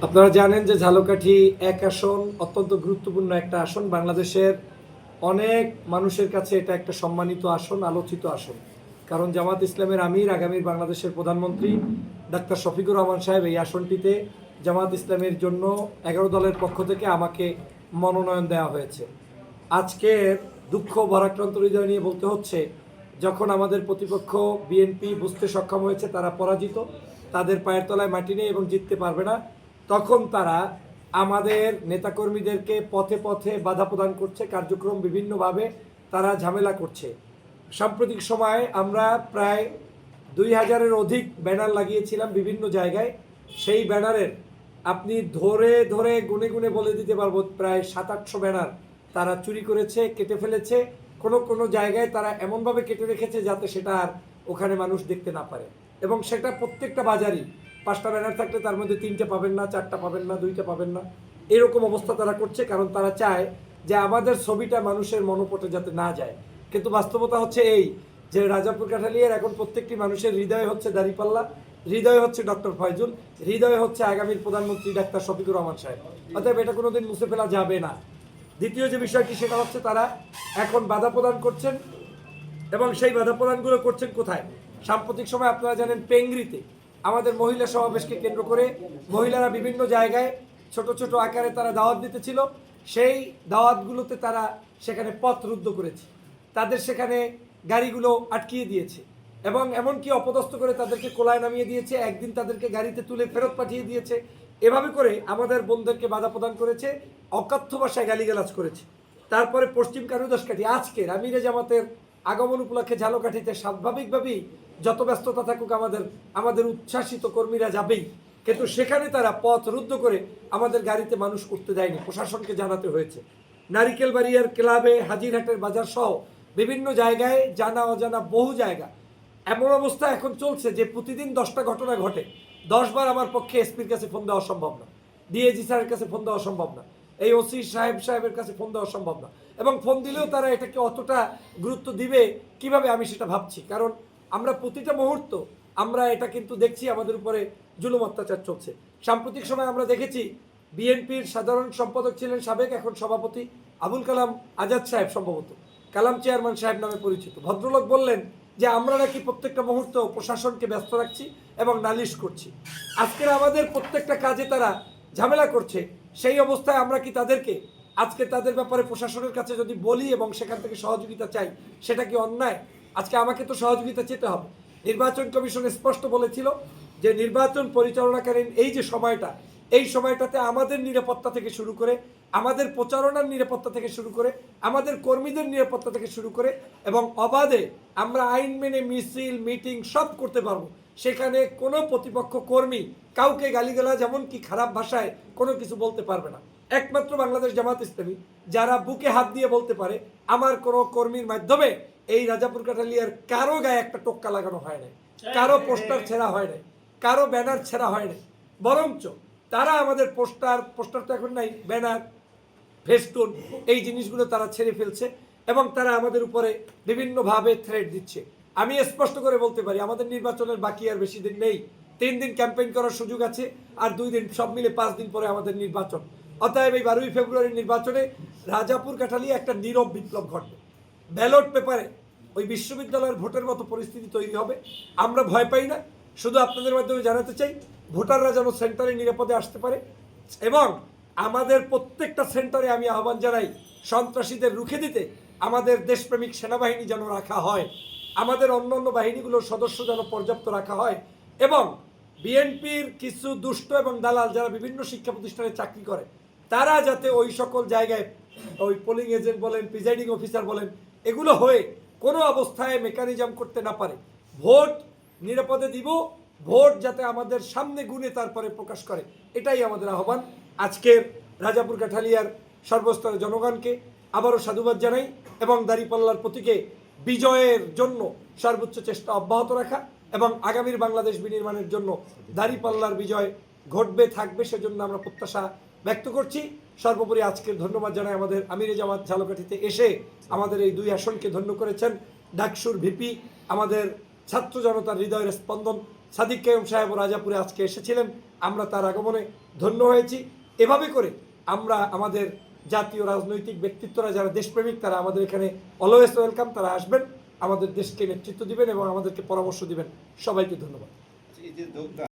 আপনারা জানেন যে ঝালকাঠি এক আসন অত্যন্ত গুরুত্বপূর্ণ একটা আসন। বাংলাদেশের অনেক মানুষের কাছে এটা একটা সম্মানিত আসন, আলোচিত আসন। কারণ জামাত ইসলামের আমির, আগামীর বাংলাদেশের প্রধানমন্ত্রী ডাক্তার শফিকুর রহমান সাহেব এই আসনটিতে জামাত ইসলামের জন্য 11 দলের পক্ষ থেকে আমাকে মনোনয়ন দেওয়া হয়েছে। আজকের দুঃখ ভারাক্রান্ত হৃদয় নিয়ে বলতে হচ্ছে, যখন আমাদের প্রতিপক্ষ বিএনপি বুঝতে সক্ষম হয়েছে তারা পরাজিত, তাদের পায়ের তলায় মাটি নেই এবং জিততে পারবে না, তখন তারা আমাদের নেতাকর্মীদেরকে পথে পথে বাধা প্রদান করছে, কার্যক্রম বিভিন্নভাবে তারা ঝামেলা করছে। সাম্প্রতিক সময়ে আমরা প্রায় 2000-এর অধিক ব্যানার লাগিয়েছিলাম বিভিন্ন জায়গায়। সেই ব্যানারের আপনি ধরে ধরে গুনে গুনে বলে দিতে পারবো প্রায় 700-800 ব্যানার তারা চুরি করেছে, কেটে ফেলেছে। কোনো কোনো জায়গায় তারা এমনভাবে কেটে রেখেছে যাতে সেটা আর ওখানে মানুষ দেখতে না পারে, এবং সেটা প্রত্যেকটা বাজারই 5টা ব্যানার থাকলে তার মধ্যে 3টে পাবেন না, 4টা পাবেন না, 2টা পাবেন না, এরকম অবস্থা তারা করছে। কারণ তারা চায় যে আমাদের ছবিটা মানুষের মনোপটে যাতে না যায়। কিন্তু বাস্তবতা হচ্ছে এই যে রাজাপুর কাঠালিয়ার এখন প্রত্যেকটি মানুষের হৃদয়ে হচ্ছে দাঁড়িপাল্লা, হৃদয়ে হচ্ছে ডক্টর ফয়জুল, হৃদয়ে হচ্ছে আগামীর প্রধানমন্ত্রী ডাক্তার শফিকুর রহমান সাহেব। অতএব এটা কোনোদিন মুছে ফেলা যাবে না। দ্বিতীয় যে বিষয়টি সেটা হচ্ছে তারা এখন বাধা প্রদান করছেন, এবং সেই বাধা প্রদানগুলো করছেন কোথায়? সাম্প্রতিক সময় আপনারা জানেন পেংরিতে আমাদের মহিলা সমাবেশকে কেন্দ্র করে মহিলারা বিভিন্ন জায়গায় ছোট ছোট আকারে তারা দাওয়াত দিতেছিল। সেই দাওয়াতগুলোতে তারা সেখানে পথ রুদ্ধ করেছে, তাদের সেখানে গাড়িগুলো আটকিয়ে দিয়েছে, এবং এমনকি অপদস্থ করে তাদেরকে কোলায় নামিয়ে দিয়েছে, একদিন তাদেরকে গাড়িতে তুলে ফেরত পাঠিয়ে দিয়েছে। এভাবে করে আমাদের বোনদেরকে বাধা প্রদান করেছে, অকথ্য ভাষায় গালিগালাজ করেছে। তারপরে পশ্চিম কারুদাসকাঠি আজকের আমিরে জামাতের আগমন উপলক্ষে ঝালকাঠিতে স্বাভাবিকভাবেই যত ব্যস্ততা থাকুক আমাদের উচ্ছ্বাসিত কর্মীরা যাবেই, কিন্তু সেখানে তারা পথ রুদ্ধ করে আমাদের গাড়িতে মানুষ করতে দেয়নি, প্রশাসনকে জানাতে হয়েছে। নারিকেলবাড়িয়ার ক্লাবে, হাজিরহাটের বাজার সহ বিভিন্ন জায়গায় জানা অজানা বহু জায়গা এমন অবস্থা এখন চলছে যে প্রতিদিন 10টা ঘটনা ঘটে। 10বার আমার পক্ষে এসপির কাছে ফোন দেওয়া সম্ভব না, ডিএজি স্যারের কাছে ফোন দেওয়া সম্ভব না, এই ওসি সাহেবের কাছে ফোন দেওয়া সম্ভব না, এবং ফোন দিলেও তারা এটাকে অতটা গুরুত্ব দিবে কিভাবে আমি সেটা ভাবছি। কারণ আমরা প্রতিটা মুহূর্ত আমরা এটা কিন্তু দেখছি আমাদের উপরে জুলুম অত্যাচার চলছে। সাম্প্রতিক সময় আমরা দেখেছি বিএনপির সাধারণ সম্পাদক ছিলেন সাবেক, এখন সভাপতি আবুল কালাম আজাদ সাহেব, সম্ভবত কালাম চেয়ারম্যান সাহেব নামে পরিচিত ভদ্রলোক, বললেন যে আমরা নাকি প্রত্যেকটা মুহূর্ত প্রশাসনকে ব্যস্ত রাখছি এবং নালিশ করছি। আজকের আমাদের প্রত্যেকটা কাজে তারা ঝামেলা করছে। সেই অবস্থায় আমরা কি তাদেরকে আজকে তাদের ব্যাপারে প্রশাসনের কাছে যদি বলি এবং সেখান থেকে সহযোগিতা চাই, সেটা কি অন্যায়? আজকে আমাকে তো সহযোগিতা চেতে হবে। নির্বাচন কমিশন স্পষ্ট বলেছিল যে নির্বাচন পরিচালনাকালীন এই যে সময়টা, এই সময়টাতে আমাদের নিরাপত্তা থেকে শুরু করে, আমাদের প্রচারণার নিরাপত্তা থেকে শুরু করে, আমাদের কর্মীদের নিরাপত্তা থেকে শুরু করে, এবং অবাধে আমরা আইন মেনে মিছিল মিটিং সব করতে পারবো। সেখানে কোনো প্রতিপক্ষ কর্মী কাউকে গালিগালাজ এমনকি খারাপ ভাষায় কোনো কিছু বলতে পারবে না। একমাত্র বাংলাদেশ জামাত ইসলামী যারা বুকে হাত দিয়ে বলতে পারে আমার কোনো কর্মীর মাধ্যমে এই রাজাপুর কাঠালিয়ার কারো গায়ে একটা টোক্কা লাগানো হয় নাই, কারো পোস্টার ছেঁড়া হয় নাই, কারো ব্যানার ছেঁড়া হয় নাই। বরঞ্চ তারা আমাদের পোস্টার তো এখন নাই, ব্যানার, ফেস্টুন, এই জিনিসগুলো তারা ছেড়ে ফেলছে, এবং তারা আমাদের উপরে বিভিন্নভাবে থ্রেট দিচ্ছে। আমি স্পষ্ট করে বলতে পারি আমাদের নির্বাচনের বাকি আর বেশি দিন নেই। 3 দিন ক্যাম্পেইন করার সুযোগ আছে, আর 2 দিন, সব মিলে 5 দিন পরে আমাদের নির্বাচন। অতএব এই 12ই ফেব্রুয়ারির নির্বাচনে রাজাপুর কাঠালিয়া একটা নীরব বিপ্লব ঘটবে। ব্যালট পেপারে ওই বিশ্ববিদ্যালয়ের ভোটের মতো পরিস্থিতি তৈরি হবে। আমরা ভয় পাই না, শুধু আপনাদের মাধ্যমে জানাতে চাই ভোটাররা যেন সেন্টারে নিরাপদে আসতে পারে, এবং আমাদের প্রত্যেকটা সেন্টারে আমি আহ্বান জানাই সন্ত্রাসীদের রুখে দিতে আমাদের দেশপ্রেমিক সেনাবাহিনী যেন রাখা হয়, আমাদের অন্যান্য বাহিনীগুলোর সদস্য যেন পর্যাপ্ত রাখা হয়, এবং বিএনপির কিছু দুষ্ট এবং দালাল যারা বিভিন্ন শিক্ষা প্রতিষ্ঠানে চাকরি করে তারা যাতে ওই সকল জায়গায় ওই পোলিং এজেন্ট বলেন, প্রিজাইডিং অফিসার বলেন, এগুলো হয়ে কোনো অবস্থায় মেকানিজম করতে না পারে। ভোট নিরাপদে দিব, ভোট যাতে আমাদের সামনে গুনে তারপরে প্রকাশ করে, এটাই আমাদের আহ্বান। আজকের রাজাপুর কাঠালিয়ার সর্বস্তরের জনগণকে আবারও সাধুবাদ জানাই, এবং দাঁড়িপাল্লার প্রতীকে বিজয়ের জন্য সর্বোচ্চ চেষ্টা অব্যাহত রাখা, এবং আগামীর বাংলাদেশ বিনির্মাণের জন্য দাঁড়িপাল্লার বিজয় ঘটবে, থাকবে, সেজন্য আমরা প্রত্যাশা ব্যক্ত করছি। সর্বোপরি আজকের ধন্যবাদ জানাই আমাদের আমিরে জামাত ঝালকাঠিতে এসে আমাদের এই 2 আসনকে ধন্য করেছেন ডাকসুর ভিপি, আমাদের ছাত্র জনতার হৃদয়ের স্পন্দন সাদিক কাইয়ুম সাহেব রাজাপুরে আজকে এসেছিলেন, আমরা তার আগমনে ধন্য হয়েছি। এভাবে করে আমরা আমাদের জাতীয় রাজনৈতিক ব্যক্তিত্বরা যারা দেশপ্রেমিক তারা আমাদের এখানে অলওয়েজ ওয়েলকাম, তারা আসবেন, আমাদের দেশকে নেতৃত্ব দিবেন এবং আমাদেরকে পরামর্শ দিবেন। সবাইকে ধন্যবাদ।